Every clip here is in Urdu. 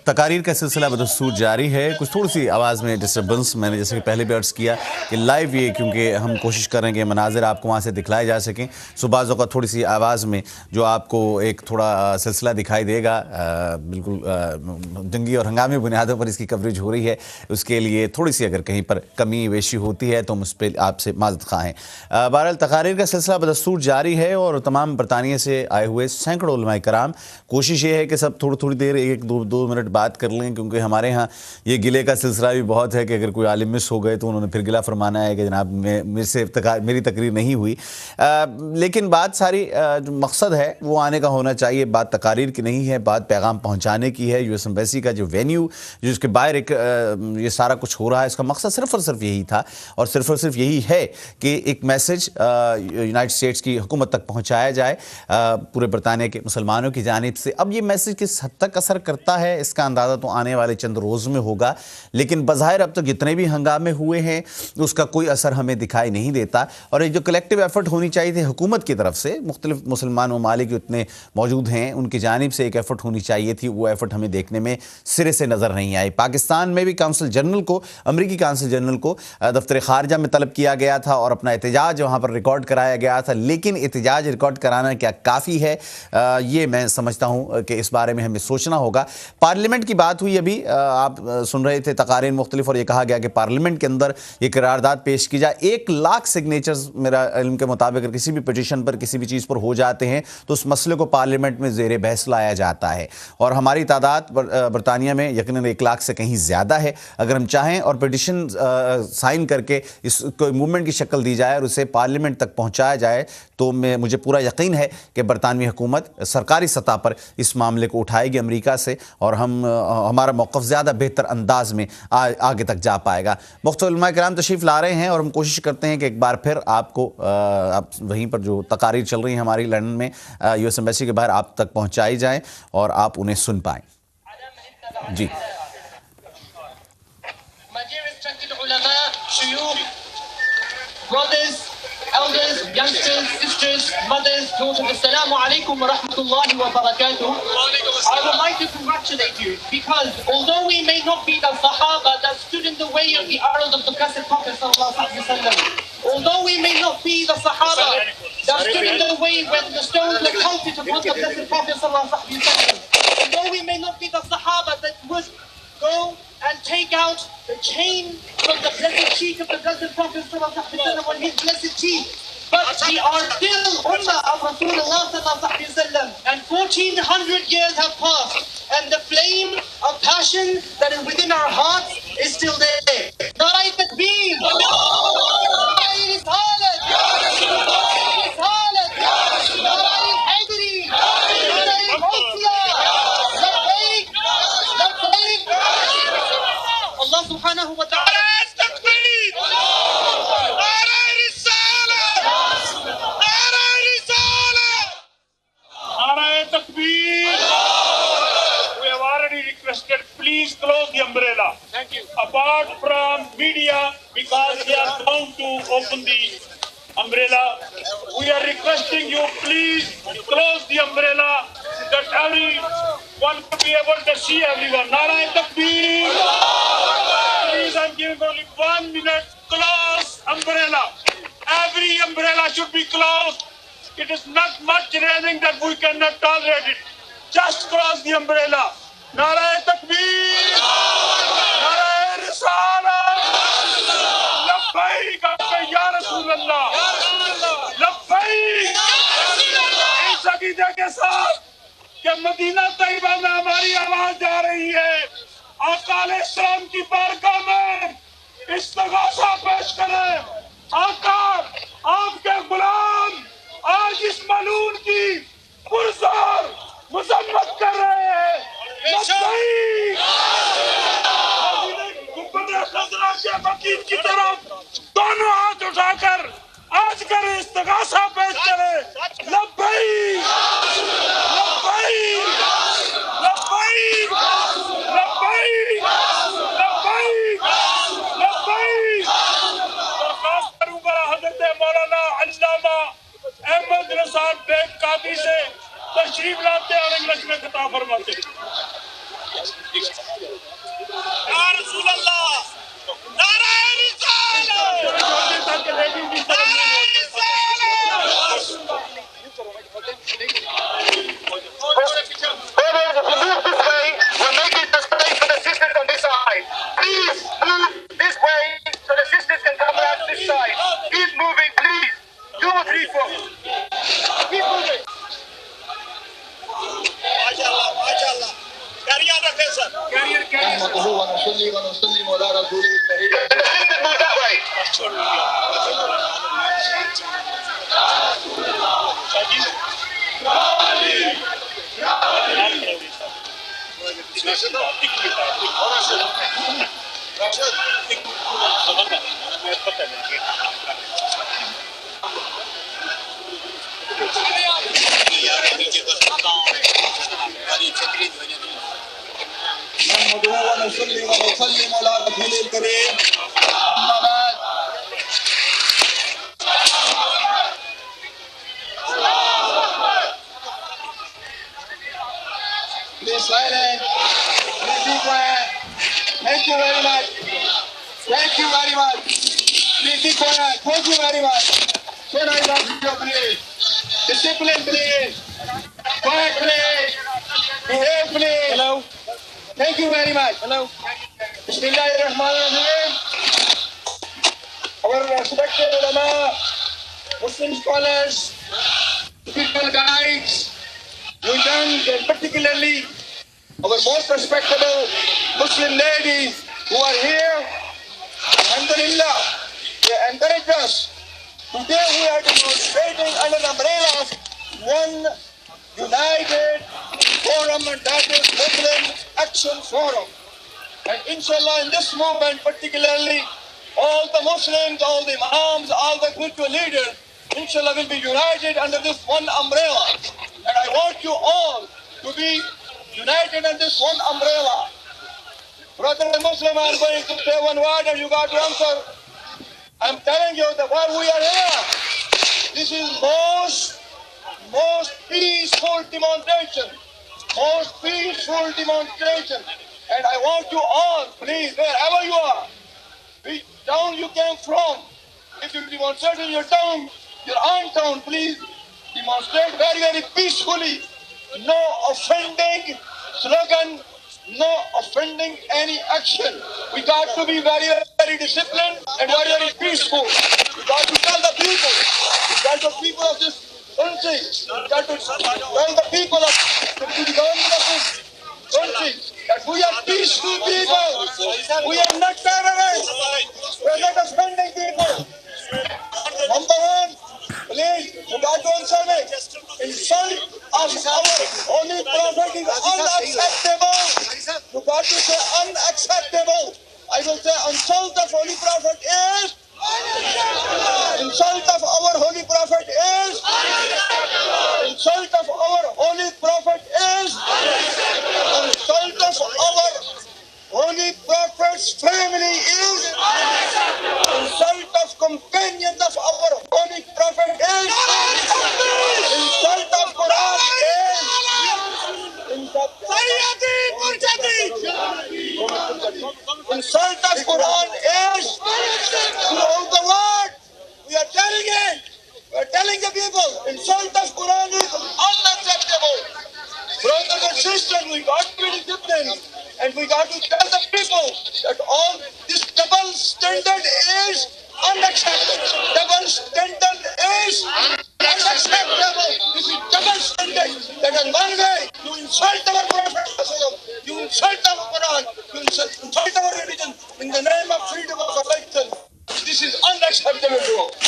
تقاریر کا سلسلہ بدستور جاری ہے. کچھ تھوڑی سی آواز میں ڈسٹربنس، میں نے جیسے کہ پہلے بھی عرض کیا کہ لائیو یہ کیونکہ ہم کوشش کر رہے ہیں کہ مناظر آپ کو وہاں سے دکھلائے جا سکیں، سو بعض اوقات تھوڑی سی آواز میں جو آپ کو ایک تھوڑا سلسلہ دکھائی دے گا، بالکل جنگی اور ہنگامی بنیادوں پر اس کی کوریج ہو رہی ہے، اس کے لیے تھوڑی سی اگر کہیں پر کمی بیشی ہوتی ہے تو ہم اس پہ آپ سے معذرت خواہ ہیں. بہرحال تقاریر کا سلسلہ بدستور جاری ہے اور تمام برطانیہ سے آئے ہوئے سینکڑوں علماء کرام، کوشش یہ ہے کہ سب تھوڑی دیر ایک دو منٹ بات کر لیں، کیونکہ ہمارے ہاں یہ گلے کا سلسلہ بھی بہت ہے کہ اگر کوئی عالم مس ہو گئے تو انہوں نے پھر گلہ فرمانا ہے کہ جناب میری تقریر نہیں ہوئی. لیکن بات ساری جو مقصد ہے وہ آنے کا ہونا چاہیے، بات تقاریر کی نہیں ہے، بات پیغام پہنچانے کی ہے. یو ایس ایمبیسی کا جو وینیو جو اس کے باہر ایک یہ سارا کچھ ہو رہا ہے، اس کا مقصد صرف اور صرف یہی تھا اور صرف یہی ہے کہ ایک میسج یونائٹڈ اسٹیٹس کی حکومت تک پہنچایا جائے پورے برطانیہ کے مسلمانوں کی جانب سے. اب یہ میسج کس حد تک اثر کرتا ہے اس کا اندازہ تو آنے والے چند روز میں ہوگا، لیکن بظاہر اب تک جتنے بھی ہنگامے ہوئے ہیں اس کا کوئی اثر ہمیں دکھائی نہیں دیتا. اور ایک جو کلیکٹیو ایفرٹ ہونی چاہیے تھی حکومت کی طرف سے، مختلف مسلمان ممالک اتنے موجود ہیں ان کی جانب سے ایک ایفرٹ ہونی چاہیے تھی، وہ ایفرٹ ہمیں دیکھنے میں سرے سے نظر نہیں آئی. پاکستان میں بھی کونسل جنرل کو، امریکی کونسل جنرل کو دفتر خارجہ میں طلب کیا گیا تھا اور اپنا احتجاج وہاں پر ریکارڈ کرایا گیا تھا، لیکن احتجاج ریکارڈ کرانا کیا کافی ہے؟ یہ میں سمجھتا ہوں کہ اس بارے میں ہمیں سوچنا ہوگا. پارلیمنٹ کی بات ہوئی ابھی، آپ سن رہے تھے تقاریر مختلف، اور یہ کہا گیا کہ پارلیمنٹ کے اندر یہ قرارداد پیش کی جائے. 1,00,000 سگنیچرز میرا علم کے مطابق اگر کسی بھی پٹیشن پر کسی بھی چیز پر ہو جاتے ہیں تو اس مسئلے کو پارلیمنٹ میں زیر بحث لایا جاتا ہے، اور ہماری تعداد برطانیہ میں یقیناً 1,00,000 سے کہیں زیادہ ہے. اگر ہم چاہیں اور پٹیشن سائن کر کے اس کو موومنٹ کی شکل دی جائے اور اسے پارلیمنٹ تک پہنچایا جائے تو مجھے پورا یقین ہے کہ برطانوی حکومت سرکاری سطح پر اس معاملے کو اٹھائے گی امریکہ سے، اور ہمارا موقف زیادہ بہتر انداز میں آگے تک جا پائے گا. مختلف علماء کرام تشریف لا رہے ہیں اور ہم کوشش کرتے ہیں کہ ایک بار پھر آپ کو وہیں پر جو تقاریر چل رہی ہیں ہماری لندن میں یو ایس ایمبیسی کے باہر آپ تک پہنچائی جائیں اور آپ انہیں سن پائیں. جی elders, youngsters, sisters, mothers, daughters, Assalamu alaikum wa rahmatullahi wa barakatuh. I would like to congratulate you because although we may not be the Sahaba that stood in the way of the arrows of the Blessed Prophet sallallahu alaihi wasallam, although we may not be the Sahaba that stood in the way when the stones were pelted upon the Blessed Prophet sallallahu alaihi wasallam, although we may not be the Sahaba that would go and take out the chain from the blessed cheek of the blessed Prophet sallallahu alaihi wasallam on his blessed cheek, but we are still ummah of Rasulullah sallallahu alaihi wasallam, and 1400 years have passed and the flame of passion that is within our hearts is still there. Narai Takbir, Narai Risalat, Narai Risalat, Narai Haydari, Narai Ghausiyya, Labbaik, Labbaik. Allah subhanahu wa ta'ala. Narai Takbir, Narai Risalat, Narai Risalat, Narai Takbir. We have already requested, please close the umbrella. Thank you. Apart from media, because we are bound to open the umbrella, we are requesting you, please close the umbrella that everyone could be able to see everyone. Narai Takbir. Please, I'm giving only 1 minute. Close umbrella. Every umbrella should be closed. It is not much raining that we cannot tolerate it. Just close the umbrella. Narai Takbir. Narai Risalat. Labbaik ya Rasulullah. Labbaik. اس عقیدے کے ساتھ کہ مدینہ طیبہ میں ہماری آواز جا رہی ہے، آقا علیہ السلام کی بارگاہ میں استغاثہ پیش کریں. آقا، آپ کے غلام آج اس ملعون کی پرزور مذمت کر رہے ہیں. گنبد خضرا کے وکیل کی طرف دونوں ہاتھ اٹھا کر آج کریں، استغاثہ پیش کریں. لبیک لبیک لبیک لبیک لبیک لبیک. درخواست کروں گا حضرت مولانا علامہ احمد رضا بیگ قادری سے تشریف لاتے ہیں اور انگلش میں خطاب فرماتے ہیں. یا رسول اللہ نعرہ رسالت Thank you very much. Thank you very much. Please be quiet. Thank you very much. So nice of you, please. Discipline, please. Quiet, please. Behave, please. Hello. Thank you very much. Hello. Bismillahirrahmanirrahim. Our respected ulama, Muslim scholars, spiritual guides, Newtons, and particularly our most respectable Muslim ladies who are here, alhamdulillah, they encourage us. Today we are demonstrating under the umbrella of one united forum, and that is Muslim Action Forum. And inshallah, in this movement particularly, all the Muslims, all the Imams, all the spiritual leaders, inshallah, will be united under this one umbrella. And I want you all to be united under this one umbrella. Brother Muslim, I'm going to say one word and you got to answer. I'm telling you that why we are here, this is most peaceful demonstration. Most peaceful demonstration. And I want you all, please, wherever you are, which town you came from, if you demonstrate in your town, your own town, please demonstrate very, very peacefully. No offending slogan, no offending any action. We got to be very, very disciplined and very, very peaceful. We got to tell the people, of this country, we got to tell the people of the government of this country that we are peaceful people. We are not terrorists. We are not offending people. Number one, please, you got to answer me. Insult of our holy prophet is unacceptable. You got to say unacceptable. I will say insult of holy prophet is. Insult of our holy prophet is. Insult of our holy prophet is. Insult of our holy prophet's family is. Insult of companions of our holy prophet is. Insult of Quran is. Insult of Quran is. Throughout the world, we are telling it. We are telling the people, insult of Quran is unacceptable. Brothers and sisters, we got to be disciplined. And we got to tell the people that all this double standard is unacceptable. Double standard is unacceptable. This is double standard. That is one way you insult our Prophet, you insult our Quran, you insult our religion in the name of freedom of religion. This is unacceptable to us.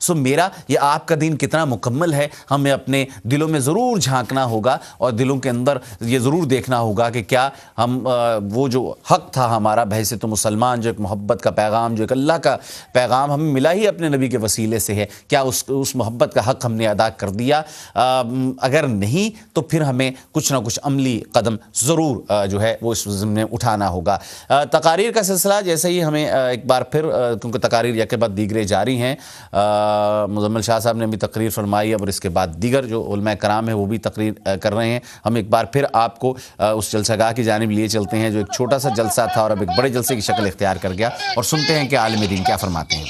سو میرا یا آپ کا دین کتنا مکمل ہے, ہمیں اپنے دلوں میں ضرور جھانکنا ہوگا اور دلوں کے اندر یہ ضرور دیکھنا ہوگا کہ کیا ہم وہ جو حق تھا ہمارا بحیثیت محسن, جو ایک محبت کا پیغام, جو ایک اللہ کا پیغام ہمیں ملا ہی اپنے نبی کے وسیلے سے ہے, کیا اس محبت کا حق ہم نے ادا کر دیا؟ اگر نہیں تو پھر ہمیں کچھ نہ کچھ عملی قدم ضرور جو ہے وہ اس ضمن میں اٹھانا ہوگا. تقاریر کا سلسلہ جیسے ہی ہمیں ایک بار پھر, کیونکہ تقاریر یک کے بعد دیگرے جاری ہیں, مزمل شاہ صاحب نے بھی تقریر فرمائی اور اس کے بعد دیگر جو علماء کرام ہیں وہ بھی تقریر کر رہے ہیں. ہم ایک بار پھر آپ کو اس جلسہ گاہ کی جانب لیے چلتے ہیں جو ایک چھوٹا سا جلسہ تھا اور اب ایک بڑے جلسے کی شکل اختیار کر گیا, اور سنتے ہیں کہ عالم دین کیا فرماتے ہیں.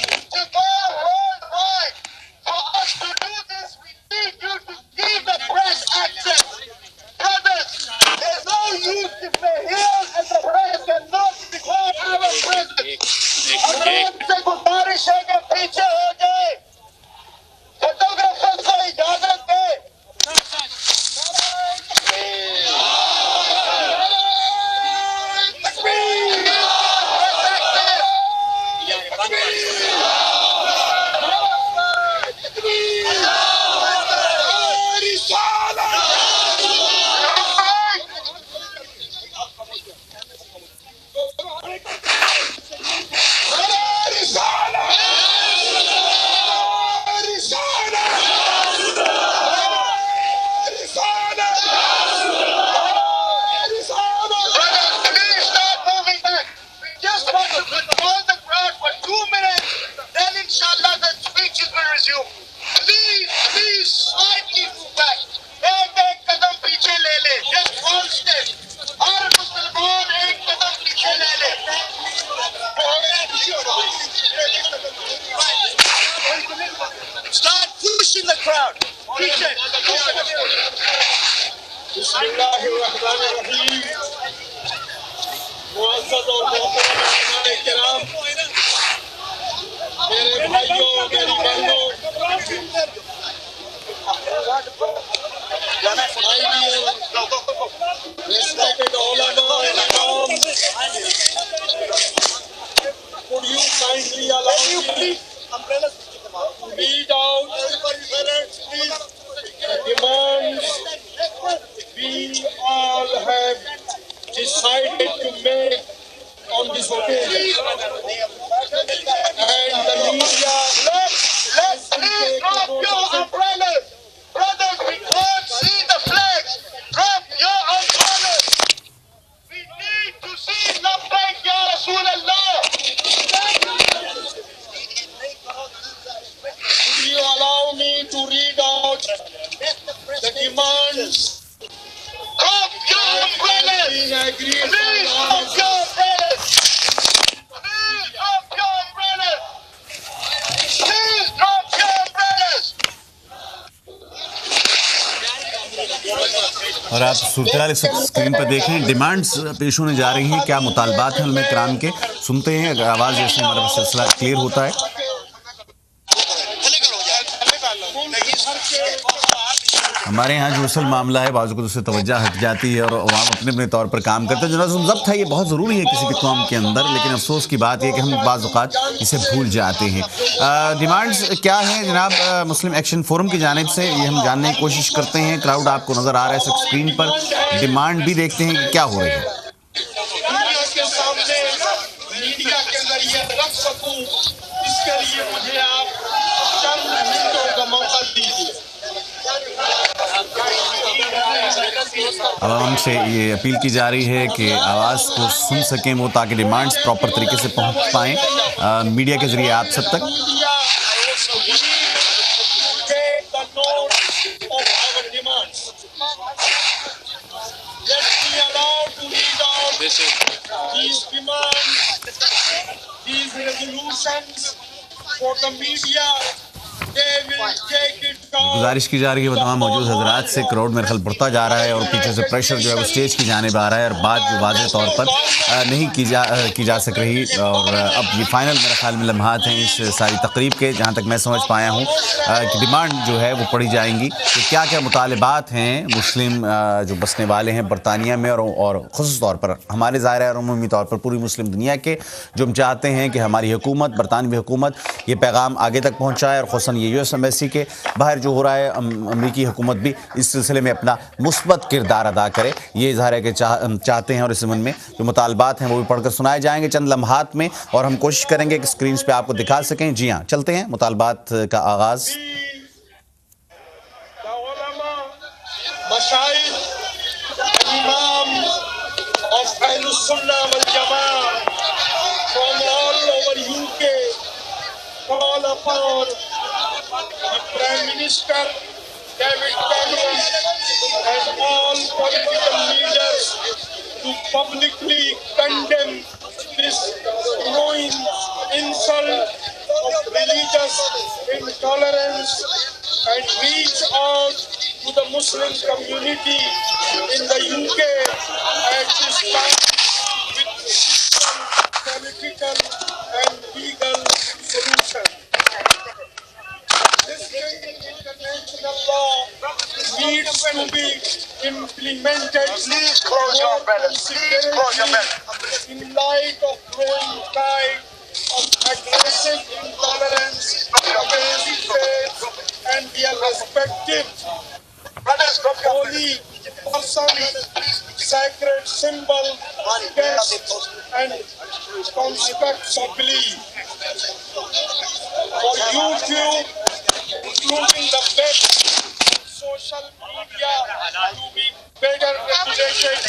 بسم اللہ الرحمن الرحیم. معزز اور محترم علماء کرام, میرے بھائیوں, میری بہنوں, respected ulama and imam, could you kindly allow me to read out the demands we all have decided to make on this occasion, and the media. Let's please drop your umbrellas, brothers. We can't see the flags. Drop your umbrellas. We need to see labbaik ya Rasulullah. Will you allow me to read out the demands? Drop your umbrellas. Please drop your umbrellas. Please drop your umbrellas. Please drop your umbrellas. اور آپ صورتحال اس اسکرین پر دیکھیں, ڈیمانڈز پیش ہونے جا رہی ہیں, کیا مطالبات ہیں علماء کرام کے, سنتے ہیں اگر آواز جیسے ہمارا سلسلہ کلیئر ہوتا ہے. ہمارے یہاں جو اصل معاملہ ہے بعض اوقات اس سے توجہ ہٹ جاتی ہے اور عوام اپنے اپنے طور پر کام کرتے ہیں. جو نظم ضبط ہے یہ بہت ضروری ہے کسی بھی قوم کے اندر, لیکن افسوس کی بات یہ کہ ہم بعض اوقات اسے بھول جاتے ہیں. ڈیمانڈز کیا ہیں جناب مسلم ایکشن فورم کی جانب سے, یہ ہم جاننے کی کوشش کرتے ہیں. کراؤڈ آپ کو نظر آ رہا ہے اسکرین پر, ڈیمانڈ بھی دیکھتے ہیں کہ کیا ہو رہی ہے. میڈیا کے ذریعے رکھ سکوں, اس کے لیے مجھے آپ چند منٹوں کا موقع دیجیے. عوام سے یہ اپیل کی جا رہی ہے کہ آواز کو سن سکیں وہ, تاکہ ڈیمانڈز پراپر طریقے سے پہنچ پائیں میڈیا کے ذریعے آپ سب تک. گزارش کی جا رہی ہے وہ تمام موجود حضرات سے، کراؤڈ میرے خیال بڑھتا جا رہا ہے اور پیچھے سے پریشر جو ہے وہ اسٹیج کی جانب آ رہا ہے اور بات جو واضح طور پر نہیں کی جا سک رہی، اور اب یہ فائنل میرے خیال میں لمحات ہیں اس ساری تقریب کے، جہاں تک میں سمجھ پایا ہوں کہ ڈیمانڈ جو ہے وہ پڑھی جائیں گی کہ کیا کیا مطالبات ہیں مسلم جو بسنے والے ہیں برطانیہ میں اور خصوص طور پر ہمارے ظاہر ہے اور عمومی طور پر پوری مسلم دنیا کے، جو ہم چاہتے ہیں کہ ہماری حکومت، برطانوی حکومت یہ پیغام آگے تک پہنچائے، اور خصوصاً یہ US ایمبیسی کے باہر جو ہو رہا ہے امریکی حکومت بھی اس سلسلے میں اپنا مثبت کردار ادا کرے، یہ ظاہر ہے کہ چاہتے ہیں، اور اس ضمن میں جو مطالبات ہیں وہ بھی پڑھ کر سنائے جائیں گے چند لمحات میں، اور ہم کوشش کریں گے کہ اسکرینز پہ آپ کو دکھا سکیں۔ جی ہاں، چلتے ہیں مطالبات کا آغاز۔ مشائخ imam of Ahlus Sunnah wal Jama'ah from all over UK call upon the Prime Minister David Cameron and all political leaders to publicly condemn this growing insult of religious intolerance and reach out to the Muslim community in the UK at this time with simple, political and legal solution. This international law needs to be implemented more considerately in light of growing tide of aggressive intolerance against faith and their respective holy persons, sacred symbols, texts, and concepts of belief. For YouTube, including the web, social media, to be better regulated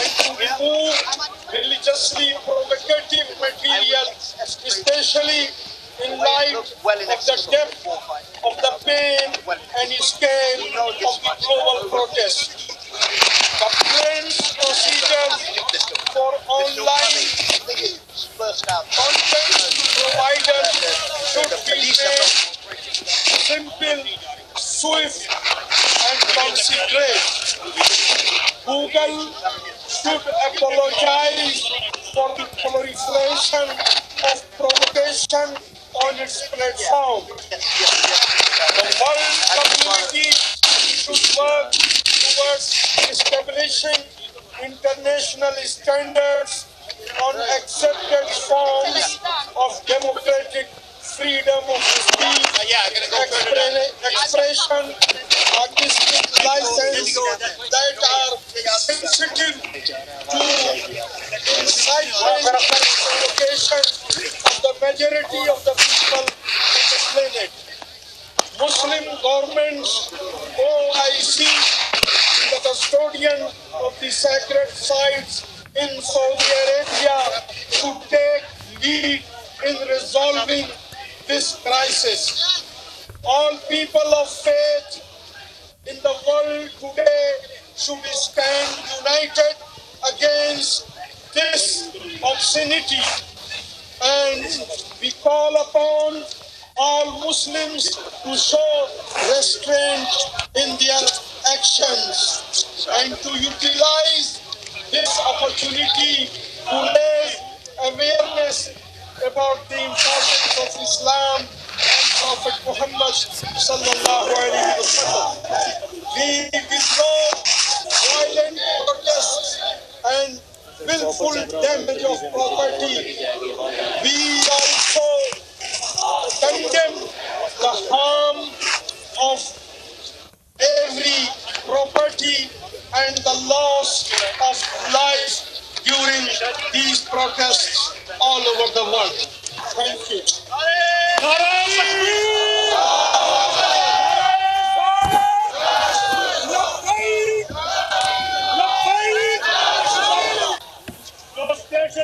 and to remove religiously provocative material, especially in light of the depth of the pain and scale of the global protest. The planned procedures for online content providers should be made simple, swift, and considerate. Google should apologize for the proliferation of provocation on its platform. The world community should work towards establishing international standards on accepted forms of democratic freedom of speech, expression, artistic license that are sensitive to incitement and provocation of the majority of the people on the planet. Muslim governments, OIC, the custodian of the sacred sites in Saudi Arabia, should take lead in resolving this crisis. All people of faith in the world today should stand united against this obscenity, and we call upon all Muslims to show restraint in their actions and to utilize this opportunity to raise awareness about the importance of Islam and Prophet Muhammad sallallahu alaihi wasallam. We withdraw violent protests and willful damage of property. We also condemn the harm of every property and the loss of life during these protests all over the world. Thank you.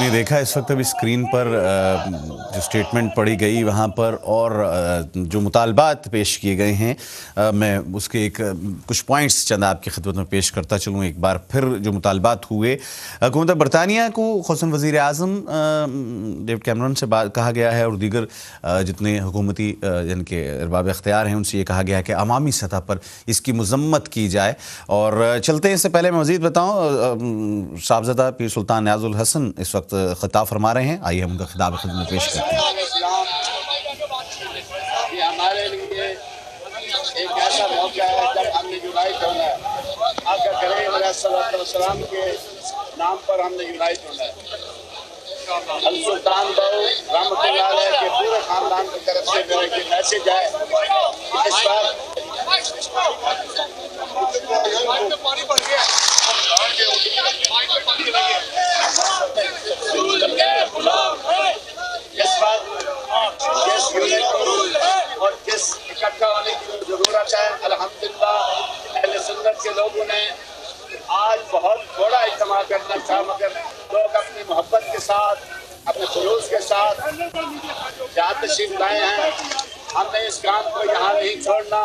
نے دیکھا اس وقت ابھی اسکرین پر جو اسٹیٹمنٹ پڑھی گئی وہاں پر اور جو مطالبات پیش کیے گئے ہیں، میں اس کے کچھ پوائنٹس چند آپ کی خدمت میں پیش کرتا چلوں ایک بار پھر۔ جو مطالبات ہوئے، حکومت برطانیہ کو خصوصاً وزیر اعظم ڈیوڈ کیمرون سے کہا گیا ہے اور دیگر جتنے حکومتی یعنی کہ ارباب اختیار ہیں ان سے یہ کہا گیا ہے کہ عوامی سطح پر اس کی مذمت کی جائے۔ اور چلتے ہیں، اس سے پہلے میں مزید بتاؤں، صاحبزادہ پیر سلطان نیاز الحسن اس وقت خطاب فرما رہے ہیں، آئیے ہم ان کا خطاب خدمت میں پیش کرتے ہیں۔ یہ ہمارے لیے ایک ایسا موقع ہے جب ہم نے یونائٹ ہونا ہے، آقا کریم علیہ الصلوۃ والسلام کے نام پر ہم نے یونائٹ ہونا ہے۔ سلطان بہو رحمۃ اللہ علیہ کے پورے خاندان کی طرف سے میرا یہ میسج ہے کہ اس بار اور جس اکٹھا ہونے کی ضرورت ہے، الحمدللہ اہل سنت کے لوگوں نے آج بہت تھوڑا اجتماع کرنا تھا، مگر لوگ اپنی محبت کے ساتھ، اپنے خلوص کے ساتھ جہاں تشریف لائے ہیں۔ ہم نے اس کام کو یہاں نہیں چھوڑنا،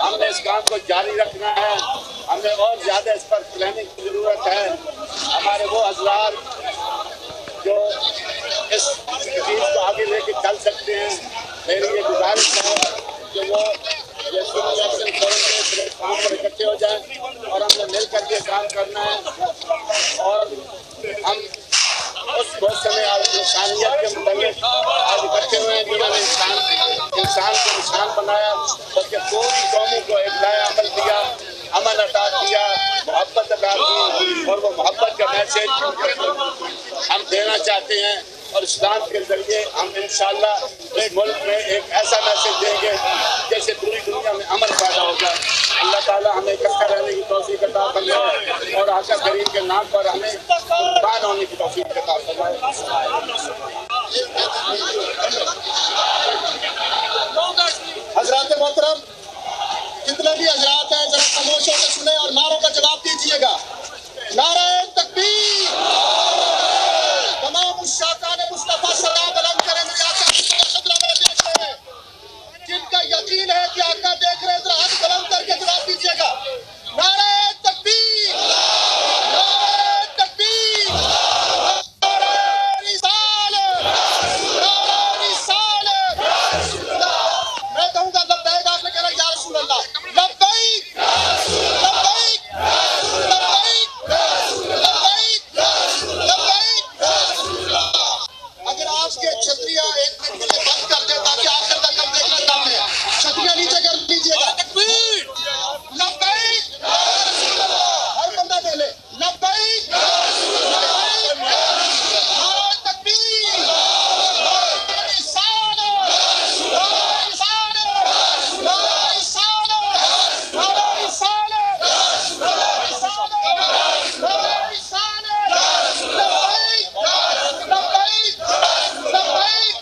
ہم نے اس کام کو جاری رکھنا ہے، ہمیں اور زیادہ اس پر پلاننگ کی ضرورت ہے۔ ہمارے وہ حضرات جو اس چیز کو آگے لے کے چل سکتے ہیں، میری یہ گزارش ہے کہ وہ کام پر اکٹھے ہو جائیں اور ہم نے مل کر کے کام کرنا ہے۔ اور ہم اس موسم انسانیت کے متعلق آج اکٹھے ہوئے ہیں جنہوں نے انسان کو انسان بنایا، بلکہ پوری قوموں کو ایک نیا عمل دیا، امن عطا کیا، محبت عطا کی، اور وہ محبت کا میسج ہم دینا چاہتے ہیں۔ اور اسلام کے ذریعے ہم انشاءاللہ اس ملک میں ایک ایسا میسج دیں گے جیسے پوری دنیا میں امن پیدا ہوگا۔ اللہ تعالیٰ ہمیں اکٹھا رہنے کی توفیق عطا فرمائے اور آقا کریم کے نام پر ہمیں قربان ہونے کی توفیق عطا فرمائے۔ حضرات محترم، جتنے بھی حضرات ہیں ذرا خاموش ہو کے سنیں اور نعروں کا جواب دیجیے گا۔ نعرہ تکبیر! تمام الشاکان مصطفیٰ سلام بلند کریں میرے آقا کی خدمت میں پیش ہیں، جن کا یقین ہے کہ آقا دیکھ رہے ہیں، ذرا ہاتھ بلند کر کے جواب دیجیے گا۔ نعرہ تکبیر! نعرہ تکبیر! نعرہ رسالت! نعرہ رسالت! میں کہوں گا لبیک، آپ نے کہنا یا رسول اللہ، لبیک! لبیک! لبیک! لبیک! لبیک! اگر آپ کے چھتریاں ایک منٹ کے لیے بند کر دیں تاکہ آخر تک ہم دیکھنا چاہتے ہیں، چھتریاں نیچے کر لیجیے گا۔ تکبیر! لبیک! ہر بندہ بولے لبیک! نعرہ تکبیر! نعرہ رسالت! نعرہ رسالت! نعرہ رسالت! نعرہ رسالت! نعرہ رسالت! نعرہ رسالت! لبیک! لبیک! لبیک!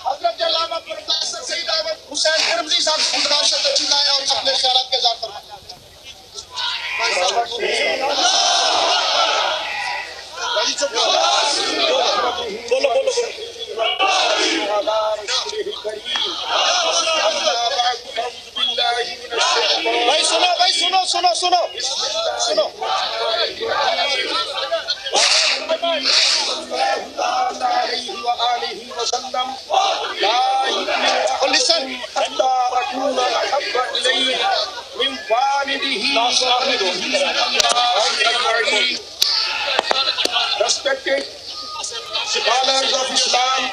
حضرت علامہ پروفیسر سید احمد حسین کرمزی صاحب خودکار سے تشریف لائے اور اپنے خیالات کا اظہار فرمائیں۔ بولو بولو بھائی سنو، بھائی سنو سنو سنو سنو۔ Respected scholars of Islam,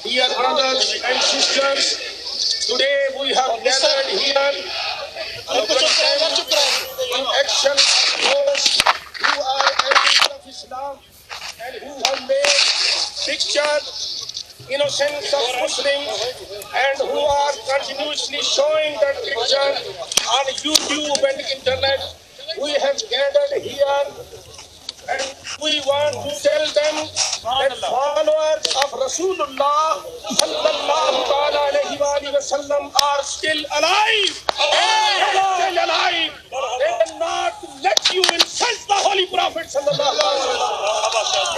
dear brothers and sisters, today we have gathered here to condemn in action those who are enemies of Islam and who have made picture innocence of Muslims and who are continuously showing that picture on YouTube and internet. We have gathered here and we want to tell them that followers of Rasulullah sallallahu alayhi wa sallam are still alive. Still alive. They will not let you insult the Holy Prophet sallallahu alaihi wasallam.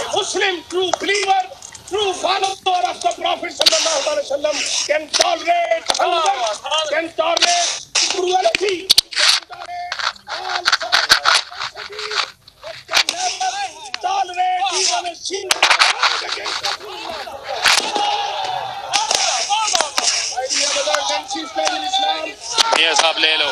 true believer, true follower of the Prophet sallallahu alaihi wasallam can tolerate hunger, can tolerate cruelty, can tolerate all sorts of atrocities, but can never tolerate even a single word against the Prophet. My dear brothers and sisters in Islam, یہ صاحب لے لو.